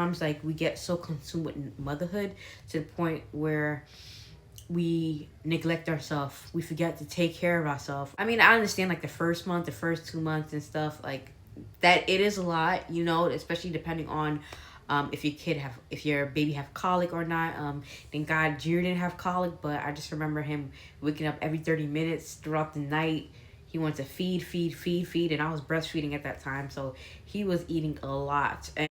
sometimes like we get so consumed with motherhood to the point where we neglect ourselves. We forget to take care of ourselves. I mean, I understand like the first month, the first 2 months and stuff like that. It is a lot, you know, especially depending on if your baby have colic or not. Thank God Junior didn't have colic, but I just remember him waking up every 30 minutes throughout the night. He wanted to feed, and I was breastfeeding at that time, so he was eating a lot. And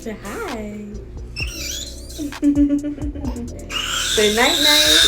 say hi. Say night night.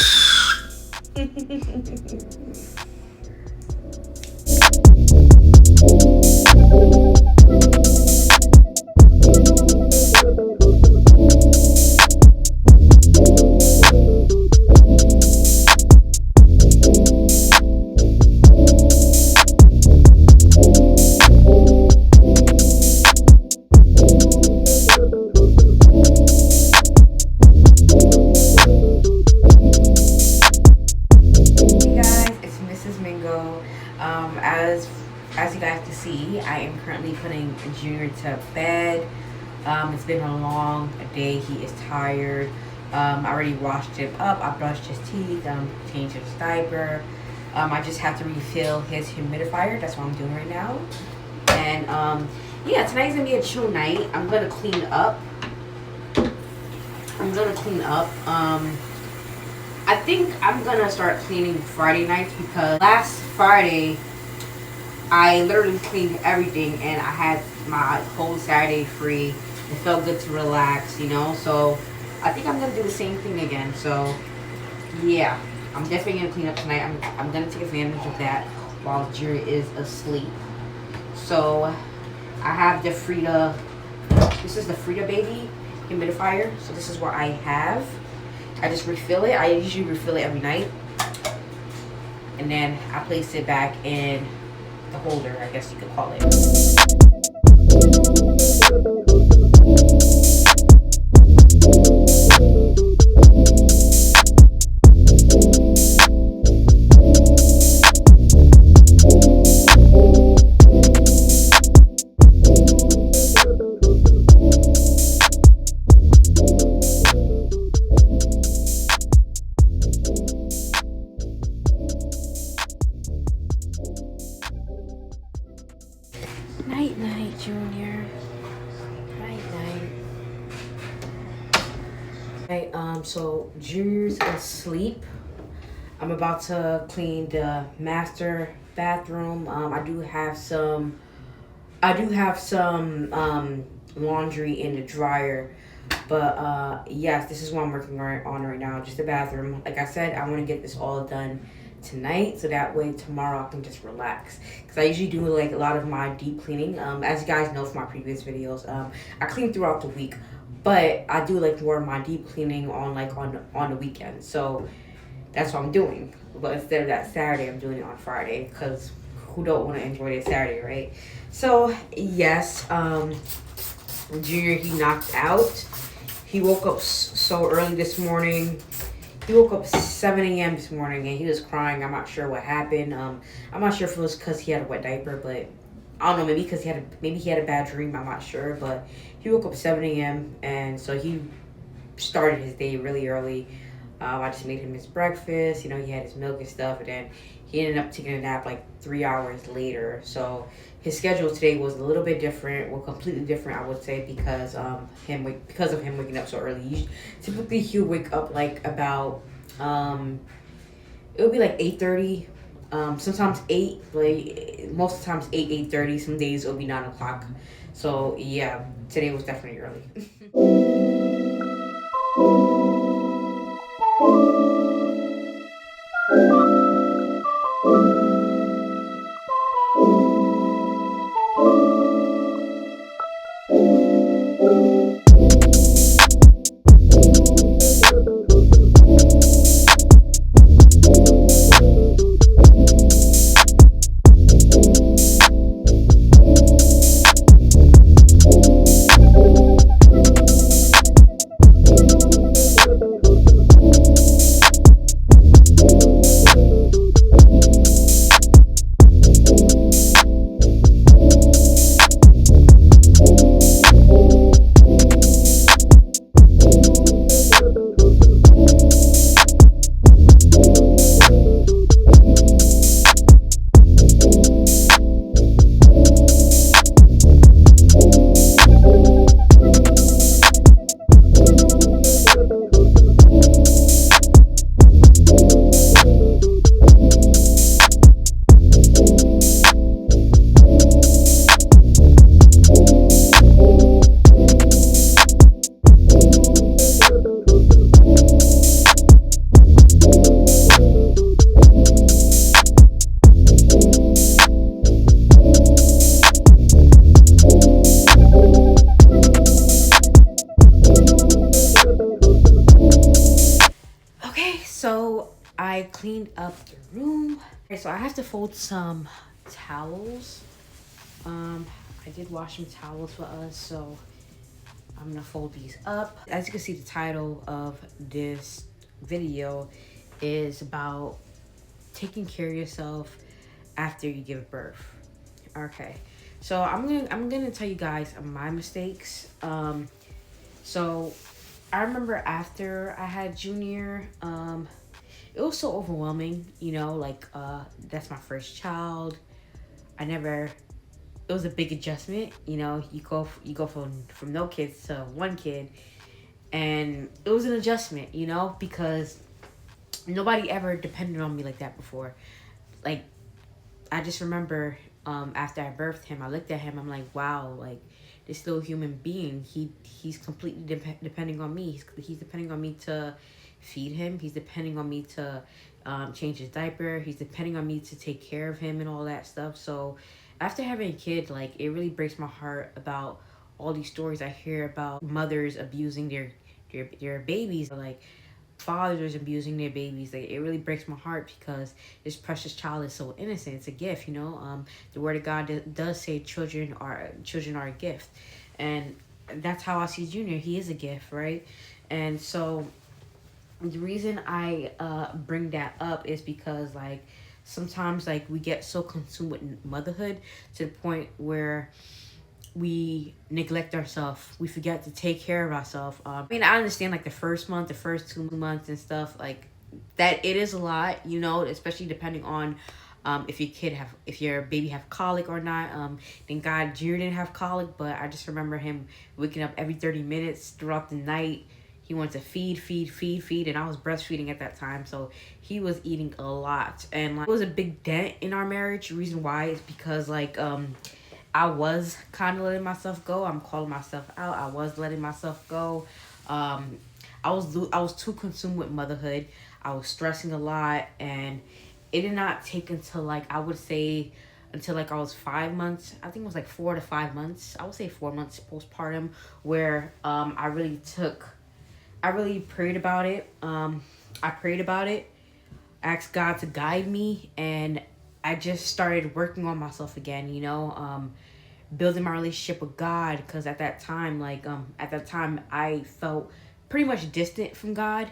Mingo. As you guys can see, I am currently putting Junior to bed. It's been a long day. He is tired. I already washed him up. I brushed his teeth. Changed his diaper. I just have to refill his humidifier. That's what I'm doing right now. And yeah, tonight's gonna be a chill night. I'm gonna clean up. I think I'm gonna start cleaning Friday nights because last Friday I literally cleaned everything and I had my whole Saturday free. It felt good to relax, you know. So I think I'm gonna do the same thing again. So yeah, I'm definitely gonna clean up tonight. I'm gonna take advantage of that while Jerry is asleep. So I have the Frida. This is the Frida Baby humidifier. So this is what I have. I just refill it. I usually refill it every night. And then I place it back in the holder, I guess you could call it. Night night, Junior. Night night. Right, so Junior's asleep. I'm about to clean the master bathroom. I do have some laundry in the dryer. But yes, this is what I'm working on right now, just the bathroom. Like I said, I want to get this all done tonight so that way tomorrow I can just relax, because I usually do like a lot of my deep cleaning, as you guys know from my previous videos. I clean throughout the week, but I do like more of my deep cleaning on the weekend. So that's what I'm doing, but instead of that Saturday, I'm doing it on Friday, because who don't want to enjoy their Saturday, right? So yes, Junior, he knocked out. He woke up so early this morning. He woke up 7 a.m. this morning and he was crying. I'm not sure what happened. I'm not sure if it was because he had a wet diaper, but I don't know. Maybe because he had a bad dream. I'm not sure, but he woke up 7 a.m. and so he started his day really early. I just made him his breakfast. You know, he had his milk and stuff, and then he ended up taking a nap like 3 hours later. So his schedule today was a little bit different, well, completely different, I would say, because of him waking up so early. Typically, he'll wake up like about it would be like 8:30. Sometimes 8, like most of the times 8:30. Some days it'll be 9 o'clock. So yeah, today was definitely early. I cleaned up the room. Okay, so I have to fold some towels. I did wash some towels for us, so I'm gonna fold these up. As you can see, the title of this video is about taking care of yourself after you give birth. Okay, so I'm gonna tell you guys my mistakes. So I remember after I had Junior, it was so overwhelming, you know, like that's my first child. It was a big adjustment, you know. You go from no kids to one kid, and it was an adjustment, you know, because nobody ever depended on me like that before. Like, I just remember after I birthed him, I looked at him, I'm like, wow, like, this little human being, he's completely depending on me. He's depending on me to feed him. He's depending on me to change his diaper. He's depending on me to take care of him and all that stuff. So after having a kid, like, it really breaks my heart about all these stories I hear about mothers abusing their babies, like fathers abusing their babies. Like, it really breaks my heart because this precious child is so innocent. It's a gift, you know. The word of God does say children are a gift, and that's how I see Junior. He is a gift, right? And so the reason I bring that up is because, like, sometimes, like, we get so consumed with motherhood to the point where we neglect ourselves. We forget to take care of ourselves. I mean, I understand, like, the first month, the first 2 months and stuff, like, that it is a lot, you know, especially depending on if your baby have colic or not. Thank God Junior didn't have colic, but I just remember him waking up every 30 minutes throughout the night. He wanted to feed, and I was breastfeeding at that time, so he was eating a lot, and, like, it was a big dent in our marriage. The reason why is because, like, I was kind of letting myself go. I'm calling myself out. I was letting myself go. I was too consumed with motherhood. I was stressing a lot, and it did not take until, like, I would say until, like, I was 5 months. I think it was like 4 to 5 months. I would say 4 months postpartum, where I really prayed about it. I prayed about it, asked God to guide me, and I just started working on myself again, you know, building my relationship with God, because at that time, I felt pretty much distant from God.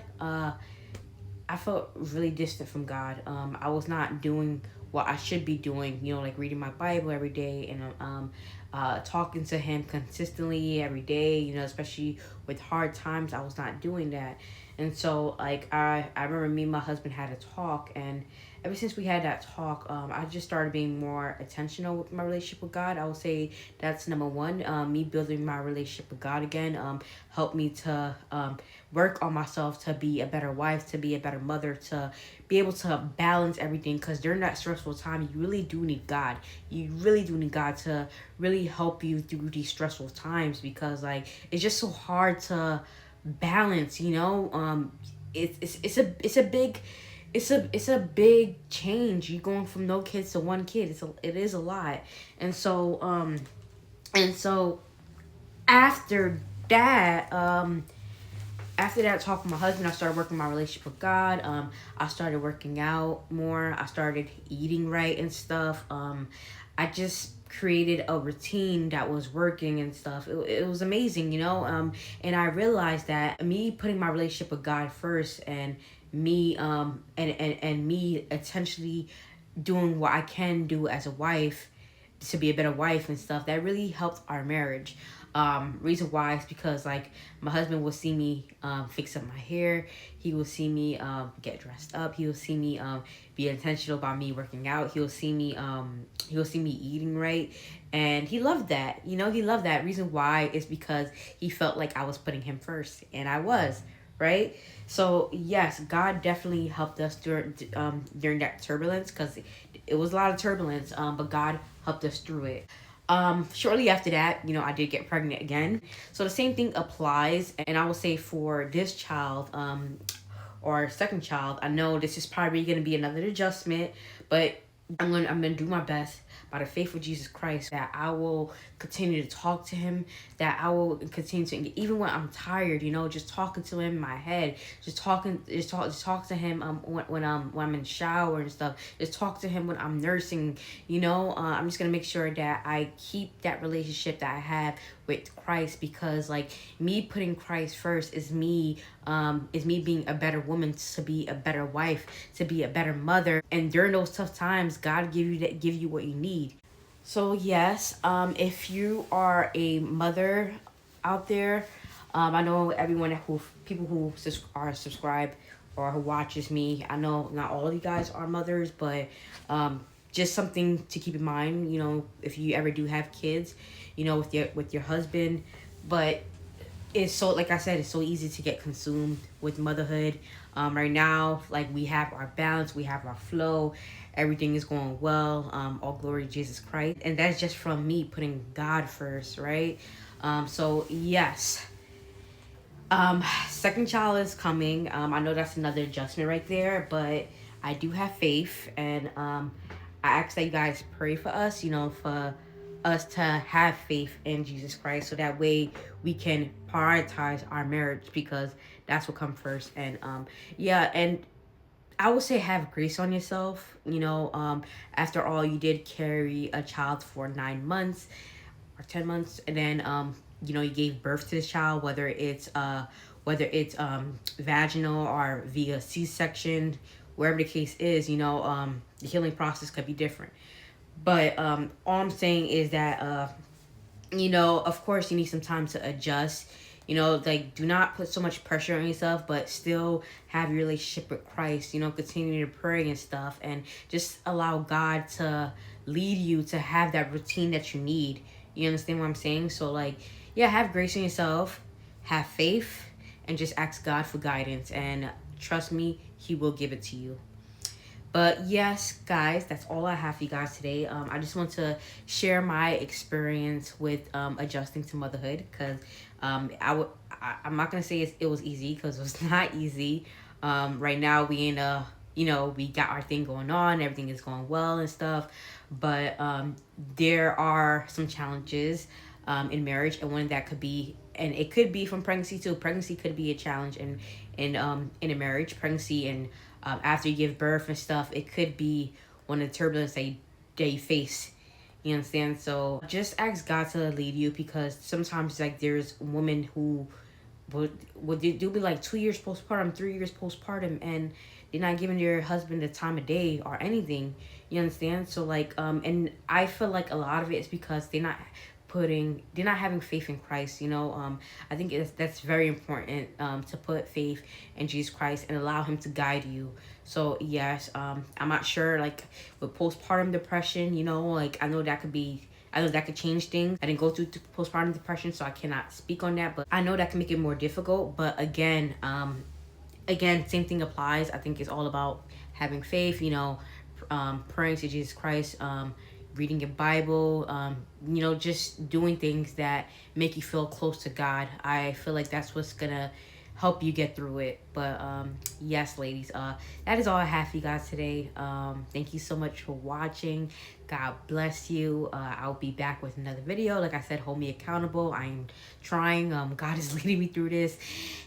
I felt really distant from God. I was not doing what I should be doing, you know, like reading my Bible every day and talking to Him consistently every day, you know, especially with hard times. I was not doing that. And so, like, I remember me and my husband had a talk, and ever since we had that talk, I just started being more intentional with my relationship with God. I would say that's number one. Me building my relationship with God again helped me to work on myself to be a better wife, to be a better mother, to be able to balance everything. Because during that stressful time, you really do need God. You really do need God to really help you through these stressful times, because, like, it's just so hard to balance, you know. It's a big change. You going from no kids to one kid. It is a lot. And so after that, after that talk with my husband, I started working my relationship with God. I started working out more. I started eating right and stuff. I just created a routine that was working and stuff. It was amazing, you know. And I realized that me putting my relationship with God first, and me and me essentially doing what I can do as a wife to be a better wife and stuff, that really helped our marriage. Reason why is because, like, my husband will see me fix up my hair. He will see me get dressed up. He will see me be intentional about me working out. He will see me eating right, and he loved that. You know, he loved that. Reason why is because he felt like I was putting him first, and I was, right. So yes, God definitely helped us during that turbulence, because it was a lot of turbulence. But God helped us through it. Shortly after that, you know, I did get pregnant again. So the same thing applies. And I will say for this child, or second child, I know this is probably going to be another adjustment, but I'm gonna do my best. by the faith of Jesus Christ, that I will continue to talk to him, that I will continue to, even when I'm tired, just talking to him in my head, just talk to him when I'm in the shower and stuff, just talk to him when I'm nursing, I'm just gonna make sure that I keep that relationship that I have with Christ, because like me putting Christ first is me being a better woman, to be a better wife, to be a better mother. And during those tough times, God give you what you need. So yes, if you are a mother out there, I know people who are subscribed or who watches me, I know not all of you guys are mothers, but just something to keep in mind, if you ever do have kids, with your husband. But it's so, like I said, it's so easy to get consumed with motherhood. Right now, like, we have our balance, we have our flow, everything is going well. All glory to Jesus Christ, and that's just from me putting God first, right? So yes, second child is coming. I know that's another adjustment right there, but I do have faith, and I ask that you guys pray for us, for us to have faith in Jesus Christ, so that way we can prioritize our marriage, because that's what comes first. And yeah, and I would say have grace on yourself. After all, you did carry a child for 9 months or 10 months, and then you gave birth to this child, whether it's vaginal or via C-section, wherever the case is. The healing process could be different. But all I'm saying is that of course you need some time to adjust. Like, do not put so much pressure on yourself, but still have your relationship with Christ. Continue to pray and stuff, and just allow God to lead you to have that routine that you need. You understand what I'm saying? So, like, yeah, have grace in yourself, have faith, and just ask God for guidance. And trust me, He will give it to you. But yes, guys, that's all I have for you guys today. I just want to share my experience with adjusting to motherhood, because I'm not gonna say it was easy, because it was not easy. Right now we we got our thing going on, everything is going well and stuff, but there are some challenges in marriage, and one that could be, and it could be from pregnancy too. Pregnancy could be a challenge in a marriage. Pregnancy, and after you give birth and stuff, it could be one of the turbulence that you face. You understand? So just ask God to lead you, because sometimes, like, there's women who would do be like 2 years postpartum, 3 years postpartum, and they're not giving their husband the time of day or anything. You understand? So, like, and I feel like a lot of it is because they're not having faith in Christ. I think that's very important, to put faith in Jesus Christ and allow Him to guide you. So yes, I'm not sure, like, with postpartum depression, like, I know that could change things. I didn't go through postpartum depression, so I cannot speak on that, but I know that can make it more difficult. But again, same thing applies. I think it's all about having faith, praying to Jesus Christ, reading your Bible, just doing things that make you feel close to God. I feel like that's what's gonna help you get through it. But yes, ladies, that is all I have for you guys today. Thank you so much for watching. God bless you. I'll be back with another video. Like I said, hold me accountable. I'm trying. God is leading me through this,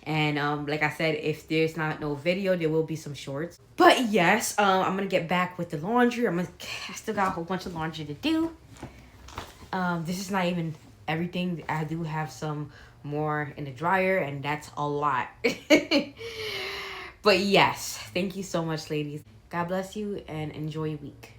and like I said, if there's no video, there will be some shorts. But yes, I'm gonna get back with the laundry. I still got a whole bunch of laundry to do. This is not even everything. I do have some more in the dryer, and that's a lot. But yes, thank you so much, ladies. God bless you, and enjoy your week.